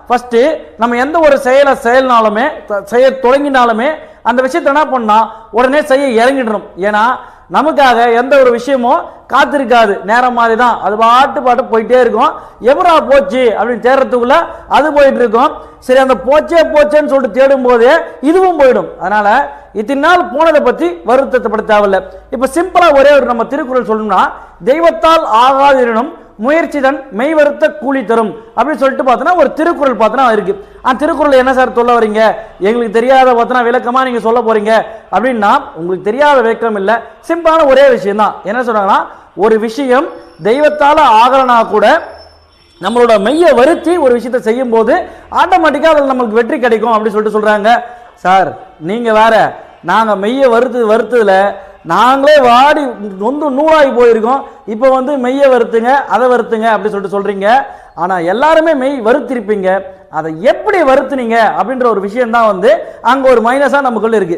First நம்ம எந்த ஒரு செயல்னாலுமே செய்ய தொடங்கினாலுமே அந்த விஷயத்தை என்ன பண்ணா உடனே செய்ய இறங்கிடணும். ஏன்னா நமக்காக எந்த ஒரு விஷயமும் காத்திருக்காது, நேரம் மாதிரி தான், அது பாட்டு போயிட்டே இருக்கும். எவரா போச்சு அப்படின்னு தேடுறதுக்குள்ள அது போயிட்டு இருக்கும். சரி, அந்த போச்சேன்னு சொல்லிட்டு தேடும் போதே இதுவும் போயிடும். அதனால இத்தனை நாள் போனதை பத்தி வருத்தப்பட தேவையில்லை. இப்ப சிம்பிளா ஒரே ஒரு நம்ம திருக்குறள் சொல்லணும்னா, தெய்வத்தால் ஆகாதினும் முயற்சிதன் மெய் வருத்த கூலி தரும் அப்படின்னு சொல்லிட்டு பார்த்தோன்னா ஒரு திருக்குறள் பார்த்தோன்னா இருக்கு. அந்த திருக்குறள் என்ன சார் சொல்ல வரீங்க, எங்களுக்கு தெரியாத பார்த்தோன்னா விளக்கமா நீங்க சொல்ல போறீங்க அப்படின்னா, உங்களுக்கு தெரியாத விளக்கம் இல்லை, சிம்பிளான ஒரே விஷயம் தான். என்ன சொல்றாங்கன்னா, ஒரு விஷயம் தெய்வத்தால ஆகலனா கூட நம்மளோட மெய்யை வருத்தி ஒரு விஷயத்தை செய்யும் போது ஆட்டோமேட்டிக்கா அதில் நமக்கு வெற்றி கிடைக்கும் அப்படின்னு சொல்லிட்டு சொல்றாங்க. சார் நீங்க வேற, நாங்க மெய்யை வருத்ததுல நாங்களே வாடி நொந்து நூலாகி போயிருக்கோம். இப்போ வந்து மெய்யை வருத்துங்க அதை வருத்துங்க அப்படி சொல்லிட்டு சொல்றீங்க. ஆனா எல்லாருமே மெய் வருத்திருப்பீங்க, அதை எப்படி வருத்துனீங்க அப்படின்ற ஒரு விஷயம் தான் வந்து அங்க ஒரு மைனஸா நமக்குள்ள இருக்கு.